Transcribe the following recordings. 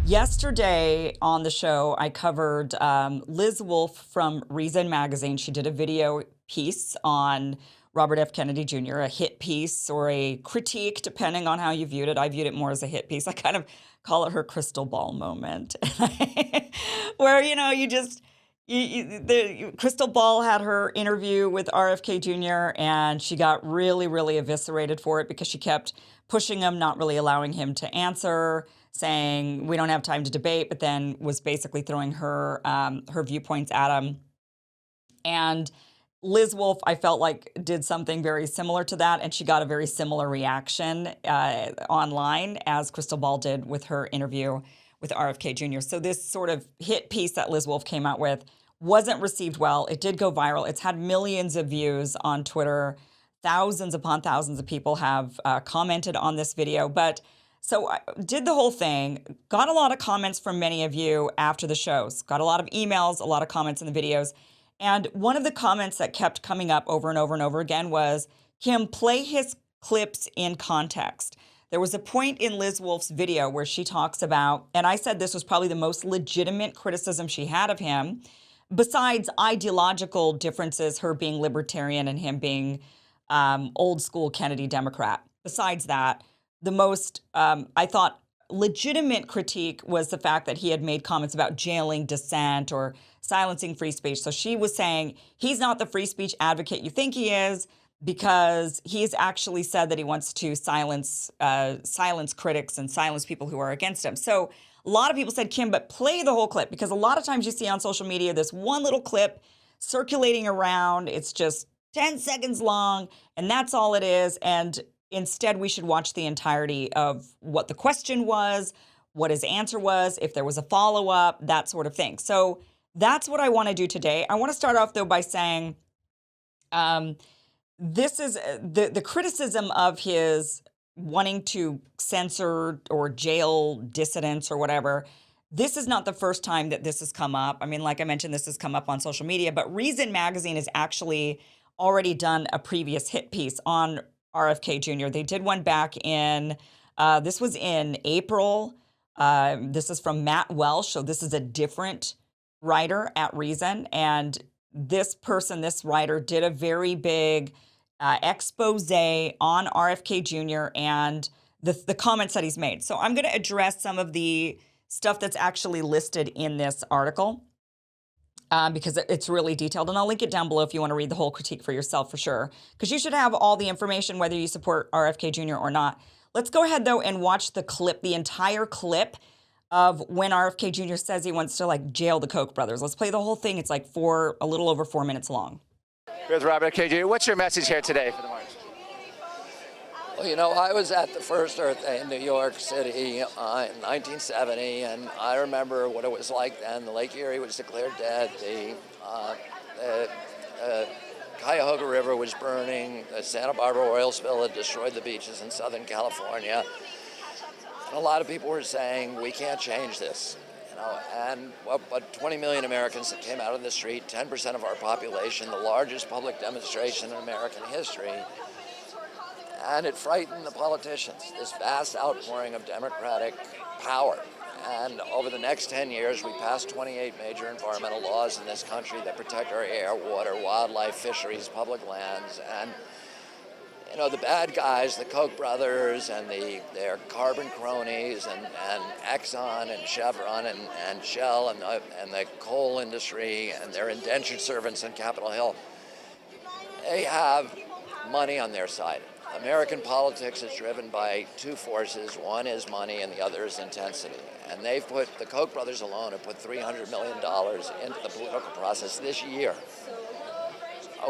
Yesterday on the show, I covered Liz Wolfe from Reason Magazine. She did a video piece on Robert F. Kennedy Jr., a hit piece or a critique, depending on how you viewed it. I viewed it more as a hit piece. I kind of call it her crystal ball moment, where, Crystal Ball had her interview with RFK Jr., and she got really, really eviscerated for it because she kept pushing him, not really allowing him to answer, saying, we don't have time to debate, but then was basically throwing her her viewpoints at him. And Liz Wolfe, I felt like, did something very similar to that, and she got a very similar reaction online as Crystal Ball did with her interview with RFK Jr. So this sort of hit piece that Liz Wolfe came out with wasn't received well. It did go viral. It's had millions of views on Twitter. Thousands upon thousands of people have commented on this video. But so I did the whole thing, got a lot of comments from many of you after the shows, got a lot of emails, a lot of comments in the videos. And one of the comments that kept coming up over and over and over again was, Kim, play his clips in context. There was a point in Liz Wolfe's video where she talks about, and I said this was probably the most legitimate criticism she had of him, besides ideological differences, her being libertarian and him being old school Kennedy Democrat. Besides that, the most, I thought, legitimate critique was the fact that he had made comments about jailing dissent or silencing free speech. So she was saying he's not the free speech advocate you think he is, because he's actually said that he wants to silence critics and silence people who are against him. So a lot of people said, Kim, but play the whole clip, because a lot of times you see on social media this one little clip circulating around. It's just 10 seconds long, and that's all it is. And instead, we should watch the entirety of what the question was, what his answer was, if there was a follow-up, that sort of thing. So that's what I want to do today. I want to start off, though, by saying this is the criticism of his wanting to censor or jail dissidents or whatever. This is not the first time that this has come up. I mean, like I mentioned, this has come up on social media, but Reason Magazine has actually already done a previous hit piece on RFK Jr. They did one back in, this was in April. This is from Matt Welsh. So this is a different writer at Reason. And this writer did a very big expose on RFK Jr. and the comments that he's made. So I'm going to address some of the stuff that's actually listed in this article because it's really detailed. And I'll link it down below if you want to read the whole critique for yourself, for sure, because you should have all the information whether you support RFK Jr. or not. Let's go ahead, though, and watch the clip, the entire clip of when RFK Jr. says he wants to jail the Koch brothers. Let's play the whole thing. It's like a little over 4 minutes long. With Robert F. K. Jr., what's your message here today for the march? Well, I was at the first Earth Day in New York City in 1970, and I remember what it was like then. The Lake Erie was declared dead. The Cuyahoga River was burning. The Santa Barbara oil spill had destroyed the beaches in Southern California. And a lot of people were saying, we can't change this. But 20 million Americans that came out on the street, 10% of our population, the largest public demonstration in American history. And it frightened the politicians, this vast outpouring of Democratic power. And over the next 10 years, we passed 28 major environmental laws in this country that protect our air, water, wildlife, fisheries, public lands. And the bad guys, the Koch brothers and their carbon cronies and Exxon and Chevron and Shell and the coal industry and their indentured servants in Capitol Hill, they have money on their side. American politics is driven by two forces. One is money and the other is intensity. And the Koch brothers alone have put $300 million into the political process this year.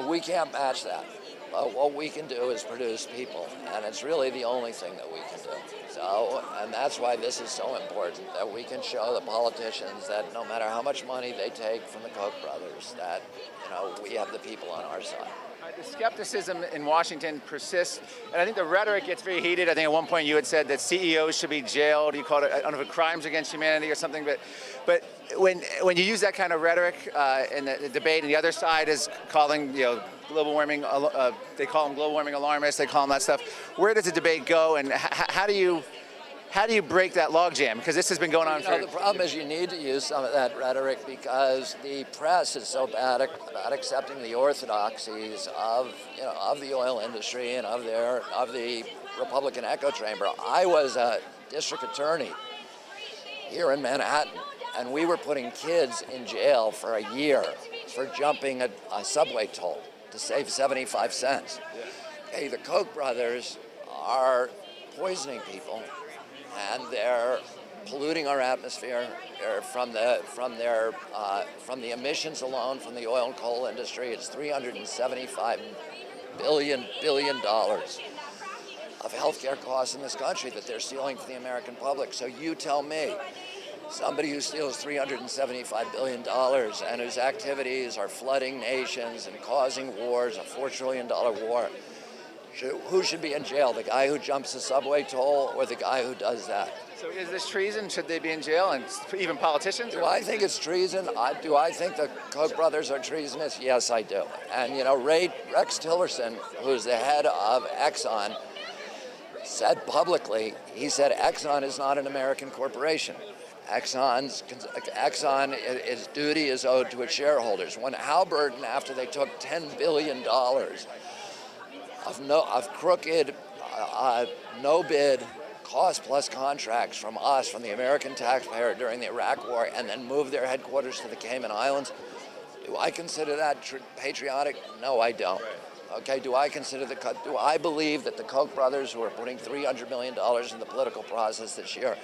We can't match that. What we can do is produce people, and it's really the only thing that we can do. So, and that's why this is so important, that we can show the politicians that no matter how much money they take from the Koch brothers, that, we have the people on our side. The skepticism in Washington persists, and I think the rhetoric gets very heated. I think at one point you had said that CEOs should be jailed. You called it, I don't know if it crimes against humanity or something, but when you use that kind of rhetoric in the debate, and the other side is calling, global warming, they call them global warming alarmists, they call them that stuff. Where does the debate go, and how do you How do you break that logjam? Because this has been going on for... The problem is you need to use some of that rhetoric because the press is so bad about accepting the orthodoxies of the oil industry and of the Republican echo chamber. I was a district attorney here in Manhattan, and we were putting kids in jail for a year for jumping a subway toll to save 75 cents. Okay, the Koch brothers are poisoning people, and they're polluting our atmosphere from the emissions alone from the oil and coal industry. It's $375 billion of healthcare costs in this country that they're stealing from the American public. So you tell me, somebody who steals $375 billion and whose activities are flooding nations and causing wars, a $4 trillion war, who should be in jail? The guy who jumps the subway toll or the guy who does that? So is this treason? Should they be in jail, and even politicians? Do I think it's treason? Do I think the Koch brothers are treasonous? Yes, I do. And Rex Tillerson, who's the head of Exxon, said publicly, he said Exxon is not an American corporation. Exxon's duty is owed to its shareholders. When Halliburton, after they took $10 billion of crooked, no-bid, cost-plus contracts from us, from the American taxpayer during the Iraq War, and then moved their headquarters to the Cayman Islands, do I consider that patriotic? No, I don't. Okay, do I believe that the Koch brothers, who are putting $300 million in the political process this year,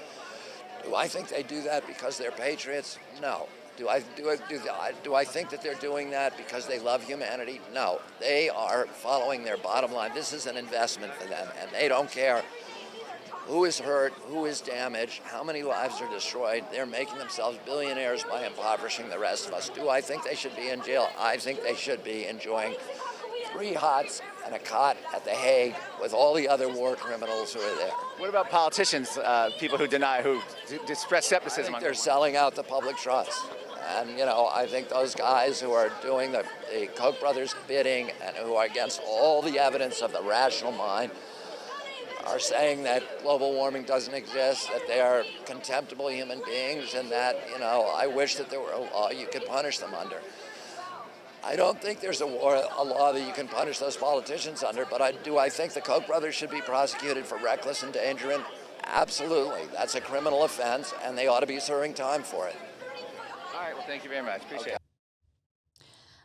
do I think they do that because they're patriots? No. Do I think that they're doing that because they love humanity? No. They are following their bottom line. This is an investment for them, and they don't care who is hurt, who is damaged, how many lives are destroyed. They're making themselves billionaires by impoverishing the rest of us. Do I think they should be in jail? I think they should be enjoying 3 hots and a cot at The Hague with all the other war criminals who are there. What about politicians, people who express skepticism? They're selling out the public trust. And, I think those guys who are doing the Koch brothers bidding and who are against all the evidence of the rational mind are saying that global warming doesn't exist, that they are contemptible human beings, and that, I wish that there were a law you could punish them under. I don't think there's a law that you can punish those politicians under, but do I think the Koch brothers should be prosecuted for reckless endangerment? Absolutely. That's a criminal offense, and they ought to be serving time for it. All right, well, thank you very much. Appreciate it.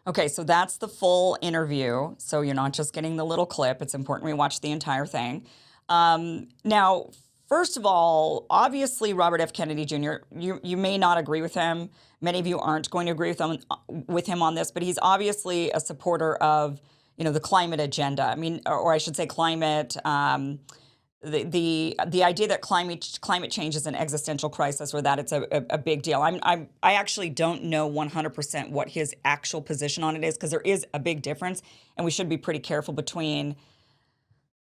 Okay, so that's the full interview. So you're not just getting the little clip. It's important we watch the entire thing. Now, first of all, obviously, Robert F. Kennedy Jr., you may not agree with him. Many of you aren't going to agree with him on this, but he's obviously a supporter of, the climate agenda. I mean, or I should say climate, the idea that climate change is an existential crisis, or that it's a big deal. I actually don't know 100% what his actual position on it is, because there is a big difference, and we should be pretty careful between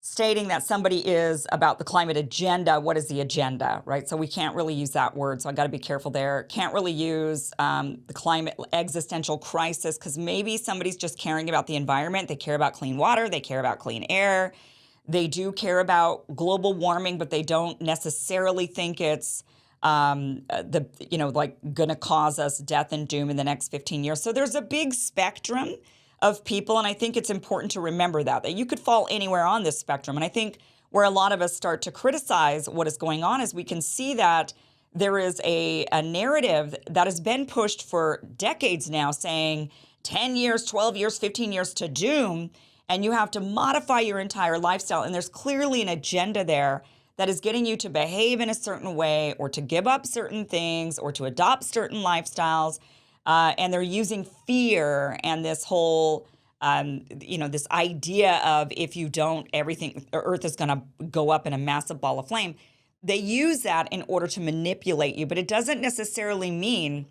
stating that somebody is about the climate agenda. What is the agenda, right? So we can't really use that word. So I got to be careful there. Can't really use the climate existential crisis, because maybe somebody's just caring about the environment. They care about clean water. They care about clean air. They do care about global warming, but they don't necessarily think it's going to cause us death and doom in the next 15 years. So there's a big spectrum of people, and I think it's important to remember that you could fall anywhere on this spectrum. And I think where a lot of us start to criticize what is going on is we can see that there is a narrative that has been pushed for decades now, saying 10 years, 12 years, 15 years to doom, and you have to modify your entire lifestyle. And there's clearly an agenda there that is getting you to behave in a certain way, or to give up certain things, or to adopt certain lifestyles. And they're using fear and this whole, this idea of if you don't, Earth is going to go up in a massive ball of flame. They use that in order to manipulate you, but it doesn't necessarily mean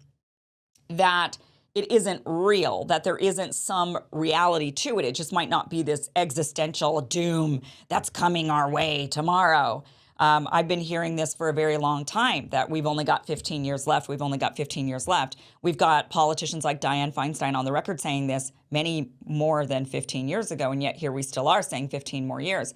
that it isn't real, that there isn't some reality to it. It just might not be this existential doom that's coming our way tomorrow. I've been hearing this for a very long time, that we've only got 15 years left. We've only got 15 years left. We've got politicians like Dianne Feinstein on the record saying this many more than 15 years ago, and yet here we still are saying 15 more years.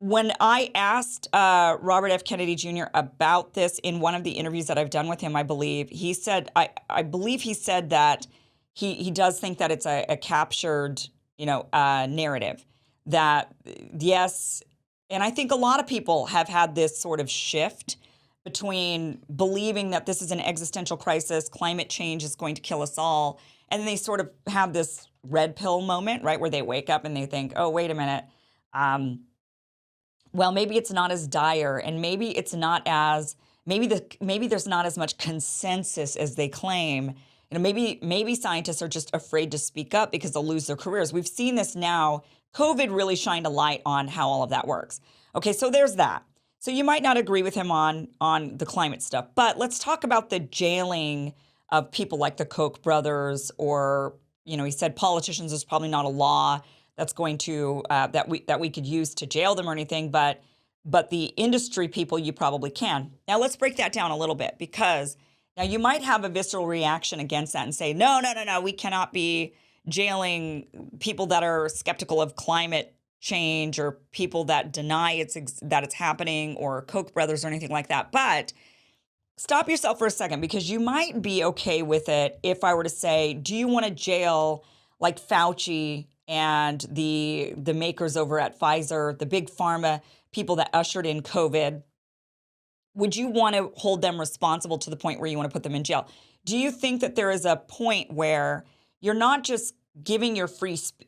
when I asked Robert F. Kennedy Jr. about this in one of the interviews that I've done with him, I believe he said, I believe he said that he does think that it's a captured, narrative. That yes, and I think a lot of people have had this sort of shift between believing that this is an existential crisis, climate change is going to kill us all, and then they sort of have this red pill moment, right, where they wake up and they think, oh, wait a minute. Well, maybe it's not as dire, and maybe it's not as maybe there's not as much consensus as they claim. Maybe scientists are just afraid to speak up because they'll lose their careers. We've seen this now. COVID really shined a light on how all of that works. Okay, so there's that. So you might not agree with him on the climate stuff, but let's talk about the jailing of people like the Koch brothers, or he said politicians is probably not a law that's going to that we could use to jail them or anything, but the industry people you probably can. Now let's break that down a little bit, because now you might have a visceral reaction against that and say, no, we cannot be jailing people that are skeptical of climate change or people that deny that it's happening, or Koch brothers or anything like that. But stop yourself for a second, because you might be okay with it if I were to say, do you want to jail like Fauci and the makers over at Pfizer, the big pharma people that ushered in COVID? Would you want to hold them responsible to the point where you want to put them in jail? Do you think that there is a point where you're not just giving you're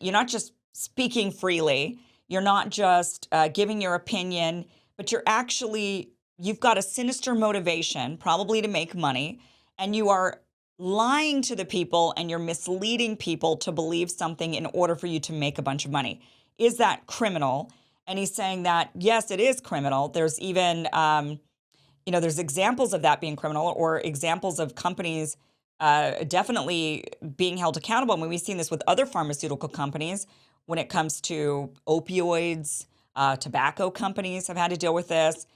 not just speaking freely, you're not just giving your opinion, but you've got a sinister motivation, probably to make money, and you are lying to the people and you're misleading people to believe something in order for you to make a bunch of money? Is that criminal? And he's saying that, yes, it is criminal. There's even, there's examples of that being criminal, or examples of companies definitely being held accountable. I mean, we've seen this with other pharmaceutical companies when it comes to opioids. Tobacco companies have had to deal with this.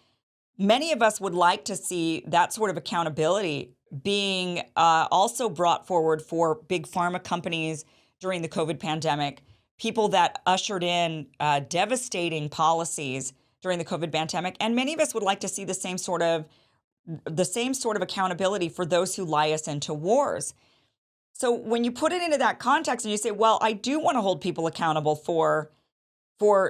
Many of us would like to see that sort of accountability being also brought forward for big pharma companies during the COVID pandemic, people that ushered in devastating policies during the COVID pandemic. And many of us would like to see the same sort of accountability for those who lie us into wars. So when you put it into that context and you say, well, I do want to hold people accountable for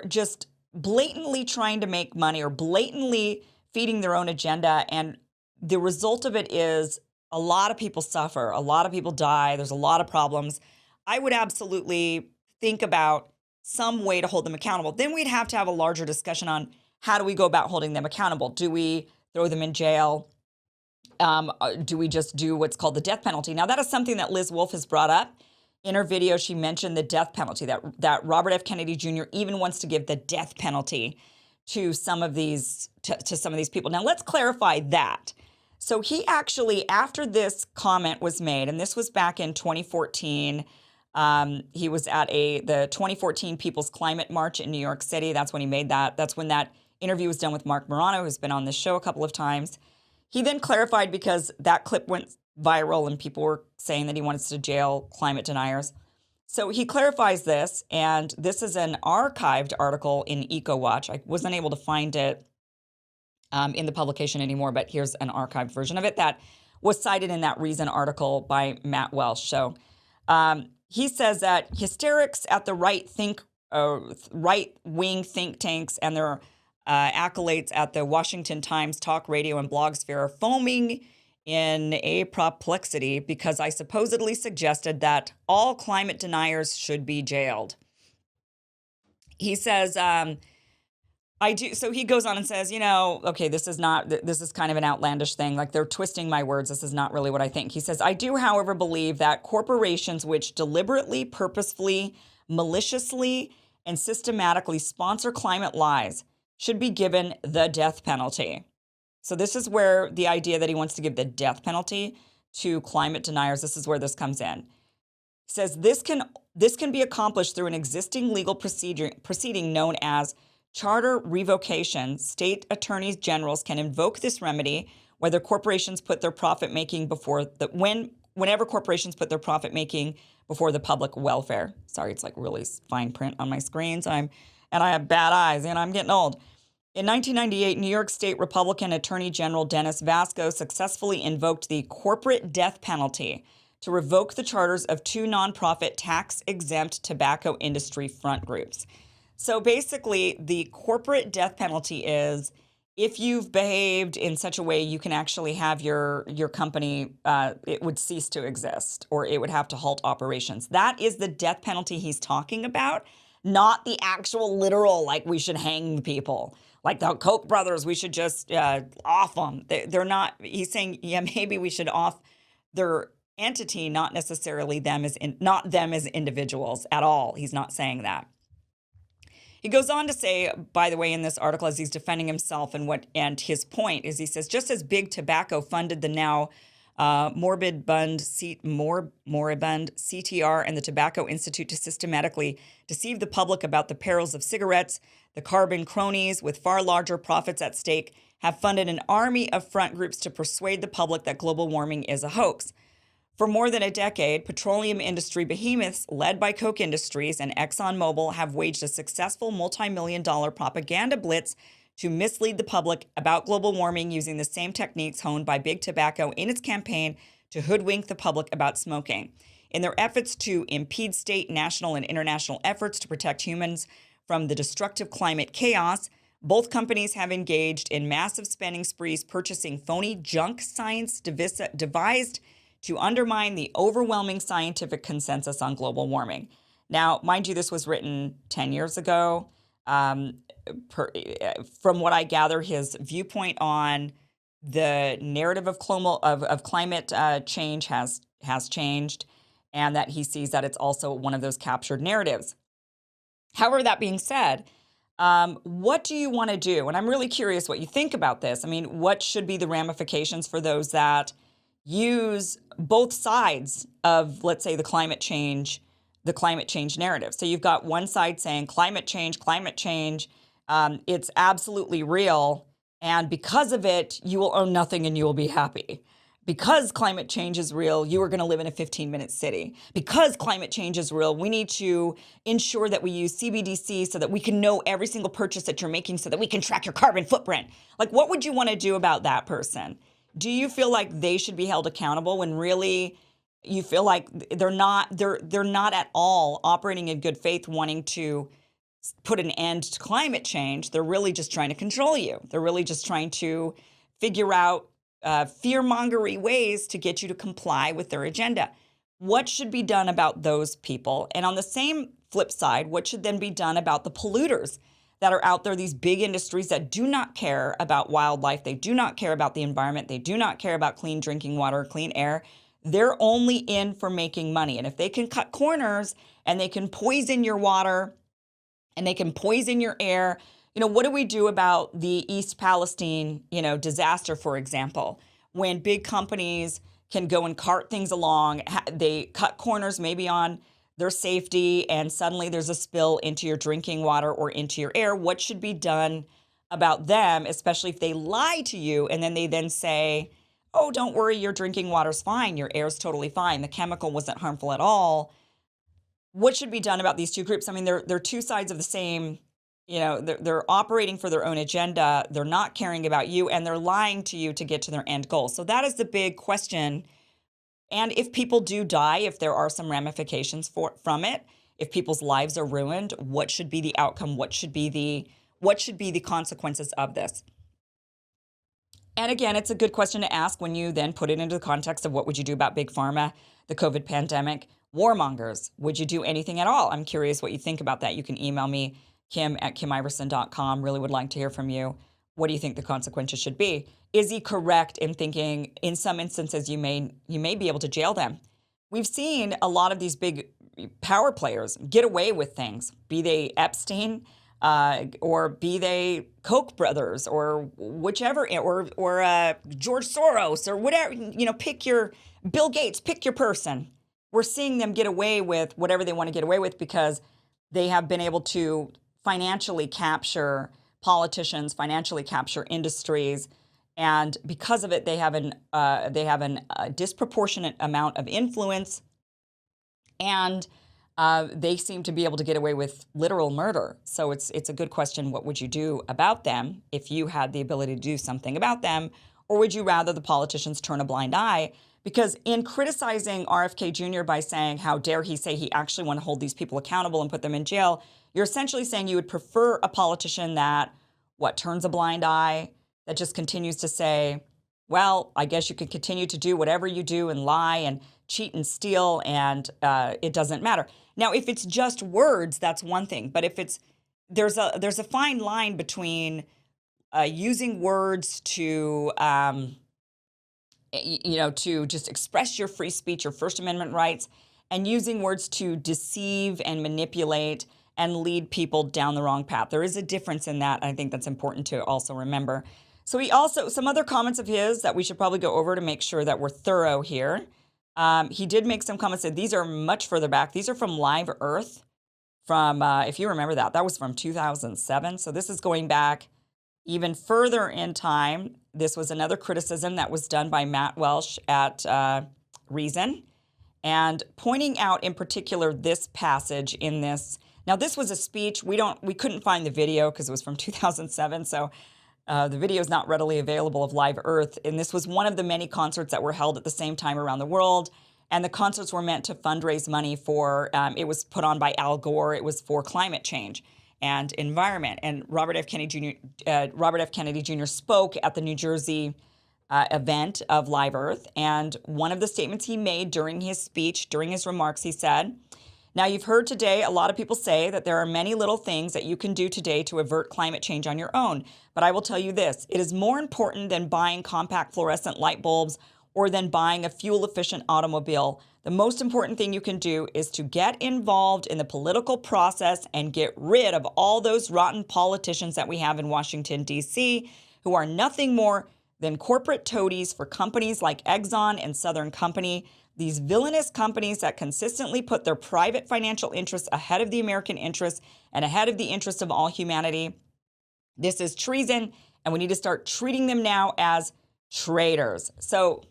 just blatantly trying to make money or blatantly feeding their own agenda, and the result of it is a lot of people suffer, a lot of people die, there's a lot of problems, I would absolutely think about some way to hold them accountable. Then we'd have to have a larger discussion on how do we go about holding them accountable. Do we throw them in jail? Do we just do what's called the death penalty? Now, that is something that Liz Wolfe has brought up. In her video, she mentioned the death penalty, that Robert F. Kennedy Jr. even wants to give the death penalty to some of these people. Now, let's clarify that. So he actually, after this comment was made, and this was back in 2014, he was at the 2014 People's Climate March in New York City. That's when he made that. That's when that interview was done with Mark Morano, who's been on this show a couple of times. He then clarified, because that clip went viral and people were saying that he wants to jail climate deniers. So he clarifies this, and this is an archived article in EcoWatch. I wasn't able to find it in the publication anymore, but here's an archived version of it that was cited in that Reason article by Matt Welsh. So he says that hysterics at the right-wing think tanks and their accolades at the Washington Times talk radio and blogosphere are foaming in apoplexity because I supposedly suggested that all climate deniers should be jailed. He says, I do. So he goes on and says, okay, this is kind of an outlandish thing. Like, they're twisting my words. This is not really what I think. He says, I do, however, believe that corporations which deliberately, purposefully, maliciously, and systematically sponsor climate lies should be given the death penalty. So this is where the idea that he wants to give the death penalty to climate deniers, this is where this comes in. He says this can be accomplished through an existing legal proceeding known as charter revocation. State attorneys generals can invoke this remedy whenever corporations put their profit making before the public welfare. Sorry, it's like really fine print on my screens. I have bad eyes and I'm getting old. In 1998, New York State Republican Attorney General Dennis Vasco successfully invoked the corporate death penalty to revoke the charters of two nonprofit tax-exempt tobacco industry front groups. So basically, the corporate death penalty is if you've behaved in such a way, you can actually have your company, it would cease to exist, or it would have to halt operations. That is the death penalty he's talking about, not the actual literal, like we should hang people. Like the Koch brothers, we should just off them. They're not, he's saying, yeah, maybe we should off their entity, not necessarily them not them as individuals at all. He's not saying that. He goes on to say, by the way, in this article, as he's defending himself and his point is, he says, just as Big Tobacco funded the now moribund CTR and the Tobacco Institute to systematically deceive the public about the perils of cigarettes, the carbon cronies with far larger profits at stake have funded an army of front groups to persuade the public that global warming is a hoax. For more than a decade, petroleum industry behemoths led by Koch Industries and ExxonMobil have waged a successful multi-million-dollar propaganda blitz to mislead the public about global warming using the same techniques honed by Big Tobacco in its campaign to hoodwink the public about smoking. In their efforts to impede state, national, and international efforts to protect humans from the destructive climate chaos, both companies have engaged in massive spending sprees purchasing phony junk science devised to undermine the overwhelming scientific consensus on global warming. Now, mind you, this was written 10 years ago. From what I gather, his viewpoint on the narrative of climate change has changed, and that he sees that it's also one of those captured narratives. However, that being said, what do you want to do? And I'm really curious what you think about this. I mean, what should be the ramifications for those that use both sides of, let's say, the climate change narrative? So you've got one side saying climate change, it's absolutely real, and because of it, you will own nothing and you will be happy. Because climate change is real, you are going to live in a 15-minute city. Because climate change is real, we need to ensure that we use CBDC so that we can know every single purchase that you're making so that we can track your carbon footprint. Like, what would you want to do about that person? Do you feel like they should be held accountable when really you feel like they're not at all operating in good faith, wanting to put an end to climate change? They're really just trying to control you. They're really just trying to figure out fear-mongery ways to get you to comply with their agenda. What should be done about those people? And on the same flip side, what should then be done about the polluters that are out there, these big industries that do not care about wildlife, they do not care about the environment, they do not care about clean drinking water, clean air. They're only in for making money. And if they can cut corners and they can poison your water and they can poison your air, what do we do about the East Palestine, disaster, for example, when big companies can go and cart things along, they cut corners maybe on their safety, and suddenly there's a spill into your drinking water or into your air? What should be done about them, especially if they lie to you and then they say, oh, don't worry, your drinking water's fine, your air's totally fine, the chemical wasn't harmful at all? What should be done about these two groups? I mean, they're two sides of the same, they're operating for their own agenda, they're not caring about you, and they're lying to you to get to their end goal. So that is the big question. And if people do die, if there are some ramifications from it, if people's lives are ruined, what should be the outcome? What should be the consequences of this? And again, it's a good question to ask when you then put it into the context of what would you do about big pharma, the COVID pandemic, warmongers. Would you do anything at all? I'm curious what you think about that. You can email me, kim@kimiversen.com. Really would like to hear from you. What do you think the consequences should be? Is he correct in thinking in some instances you may be able to jail them? We've seen a lot of these big power players get away with things, be they Epstein or be they Koch brothers or whichever, or George Soros or whatever, pick your Bill Gates, pick your person. We're seeing them get away with whatever they want to get away with because they have been able to financially capture politicians, financially capture industries, and because of it, they have a disproportionate amount of influence, and they seem to be able to get away with literal murder. So it's a good question. What would you do about them if you had the ability to do something about them? Or would you rather the politicians turn a blind eye? Because in criticizing RFK Jr. by saying, how dare he say he actually want to hold these people accountable and put them in jail, you're essentially saying you would prefer a politician that, what, turns a blind eye, that just continues to say, well, I guess you could continue to do whatever you do and lie and cheat and steal, and it doesn't matter. Now, if it's just words, that's one thing. But if it's there's a fine line between using words to to just express your free speech or First Amendment rights, and using words to deceive and manipulate and lead people down the wrong path. There is a difference in that. I think that's important to also remember. So some other comments of his that we should probably go over to make sure that we're thorough here. He did make some comments that these are much further back. These are from Live Earth from, if you remember that was from 2007. So this is going back even further in time. This was another criticism that was done by Matt Welsh at Reason, and pointing out in particular this passage in this. Now, this was a speech. We couldn't find the video because it was from 2007. So the video is not readily available of Live Earth. And this was one of the many concerts that were held at the same time around the world. And the concerts were meant to fundraise money for, it was put on by Al Gore. It was for climate change and environment. And Robert F. Kennedy Jr. spoke at the New Jersey event of Live Earth. And one of the statements he made during his speech, during his remarks, he said, "Now, you've heard today a lot of people say that there are many little things that you can do today to avert climate change on your own. But I will tell you this, it is more important than buying compact fluorescent light bulbs or than buying a fuel-efficient automobile. The most important thing you can do is to get involved in the political process and get rid of all those rotten politicians that we have in Washington, D.C., who are nothing more than corporate toadies for companies like Exxon and Southern Company. These villainous companies that consistently put their private financial interests ahead of the American interests and ahead of the interests of all humanity. This is treason, and we need to start treating them now as traitors." So,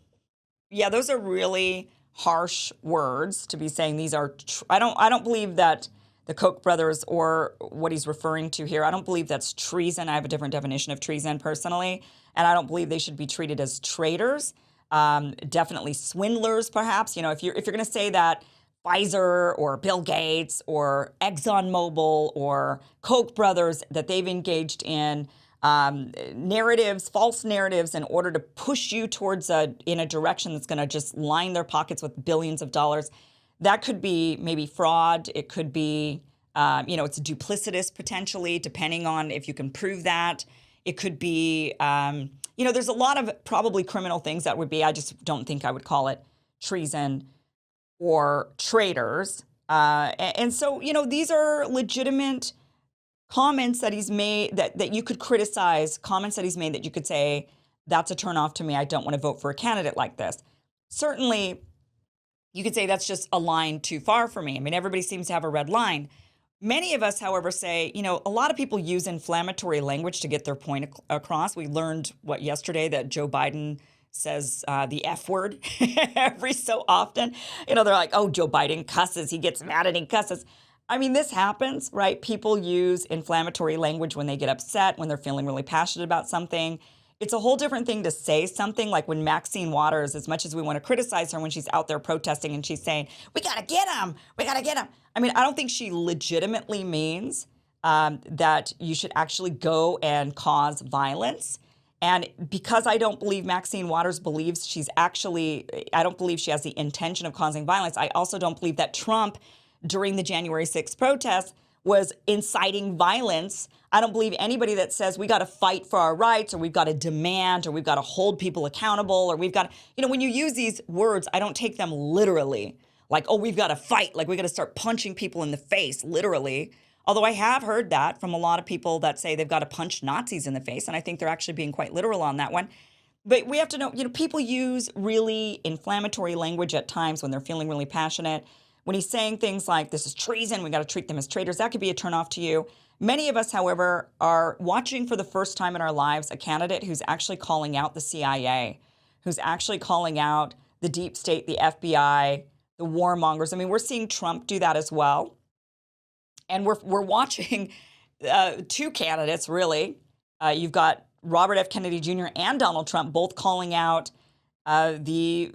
yeah, those are really harsh words to be saying these are. I don't believe that the Koch brothers or what he's referring to here, I don't believe that's treason. I have a different definition of treason personally, and I don't believe they should be treated as traitors. Definitely swindlers, perhaps. If you're going to say that Pfizer or Bill Gates or ExxonMobil or Koch brothers, that they've engaged in narratives, false narratives, in order to push you towards in a direction that's going to just line their pockets with billions of dollars, that could be maybe fraud. It could be, it's duplicitous potentially, depending on if you can prove that. It could be, there's a lot of probably criminal things that would be. I just don't think I would call it treason or traitors. And so, these are legitimate comments that he's made that you could criticize, comments that he's made that you could say, that's a turnoff to me. I don't want to vote for a candidate like this. Certainly, you could say that's just a line too far for me. I mean, everybody seems to have a red line. Many of us, however, say, a lot of people use inflammatory language to get their point across. We learned, yesterday, that Joe Biden says the F word every so often. They're like, oh, Joe Biden cusses. He gets mad and he cusses. I mean, this happens, right? People use inflammatory language when they get upset, when they're feeling really passionate about something. It's a whole different thing to say something like when Maxine Waters, as much as we want to criticize her when she's out there protesting and she's saying, we got to get him, we got to get him. I mean, I don't think she legitimately means that you should actually go and cause violence. And because I don't believe Maxine Waters believes I don't believe she has the intention of causing violence. I also don't believe that Trump, during the January 6th protests, was inciting violence. I don't believe anybody that says we got to fight for our rights, or we've got to demand, or we've got to hold people accountable, or we've got to, when you use these words, I don't take them literally. Like, oh, we've got to fight, like we got to start punching people in the face, literally. Although I have heard that from a lot of people that say they've got to punch Nazis in the face, and I think they're actually being quite literal on that one. But we have to know, people use really inflammatory language at times when they're feeling really passionate. When he's saying things like, this is treason, we got to treat them as traitors, that could be a turnoff to you. Many of us, however, are watching for the first time in our lives a candidate who's actually calling out the CIA, who's actually calling out the deep state, the FBI, the warmongers. I mean, we're seeing Trump do that as well. And we're watching two candidates, really. You've got Robert F. Kennedy Jr. and Donald Trump both calling out the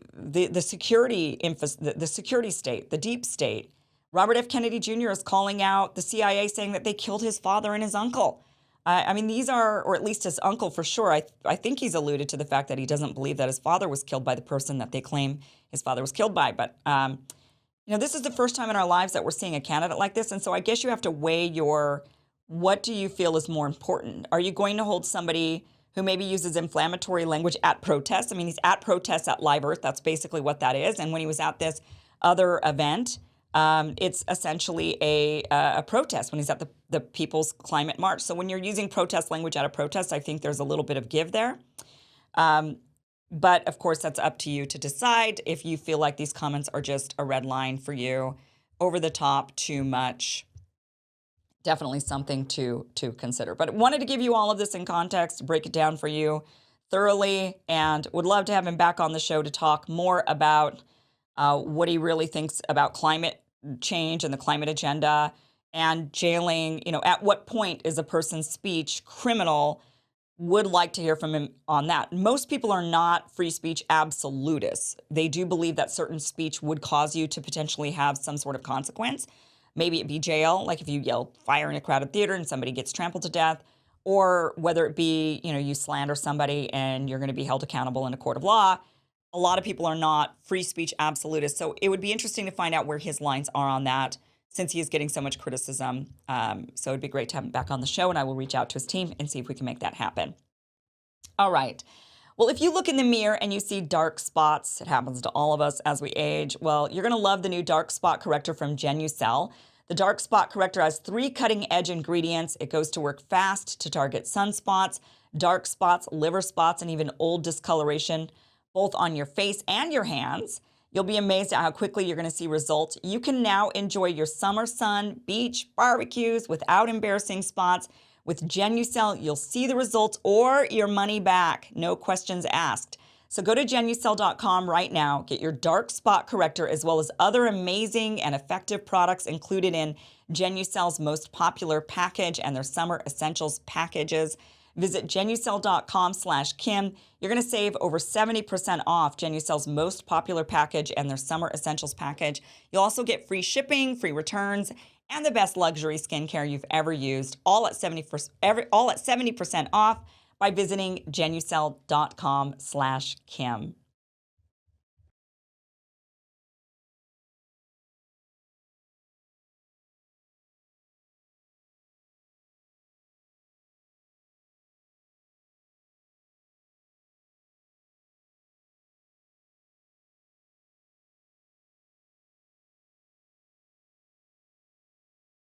security the security state, the deep state. Robert F. Kennedy Jr. is calling out the CIA, saying that they killed his father and his uncle. I mean, these are, or at least his uncle for sure. I think he's alluded to the fact that he doesn't believe that his father was killed by the person that they claim his father was killed by. But, this is the first time in our lives that we're seeing a candidate like this. And so I guess you have to weigh what do you feel is more important? Are you going to hold somebody who maybe uses inflammatory language at protests? I mean, he's at protests at Live Earth. That's basically what that is. And when he was at this other event, it's essentially a protest when he's at the People's Climate March. So when you're using protest language at a protest, I think there's a little bit of give there. But of course, that's up to you to decide if you feel like these comments are just a red line for you, over the top, too much. Definitely something to consider. But I wanted to give you all of this in context, break it down for you thoroughly, and would love to have him back on the show to talk more about what he really thinks about climate change and the climate agenda, and jailing. At what point is a person's speech criminal? Would like to hear from him on that. Most people are not free speech absolutists. They do believe that certain speech would cause you to potentially have some sort of consequence. Maybe it be jail, like if you yell fire in a crowded theater and somebody gets trampled to death, or whether it be, you slander somebody and you're going to be held accountable in a court of law. A lot of people are not free speech absolutists. So it would be interesting to find out where his lines are on that, since he is getting so much criticism. So it'd be great to have him back on the show, and I will reach out to his team and see if we can make that happen. All right. Well, if you look in the mirror and you see dark spots, it happens to all of us as we age, well, you're going to love the new dark spot corrector from Genucel. The dark spot corrector has 3 cutting-edge ingredients. It goes to work fast to target sunspots, dark spots, liver spots, and even old discoloration, both on your face and your hands. You'll be amazed at how quickly you're going to see results. You can now enjoy your summer sun, beach, barbecues without embarrassing spots. With Genucel, you'll see the results or your money back. No questions asked. So go to Genucel.com right now. Get your dark spot corrector as well as other amazing and effective products included in Genucel's most popular package and their summer essentials packages. Visit Genucel.com/Kim. You're going to save over 70% off Genucel's most popular package and their summer essentials package. You'll also get free shipping, free returns, and the best luxury skincare you've ever used, all at 70% off by visiting Genucel.com/Kim.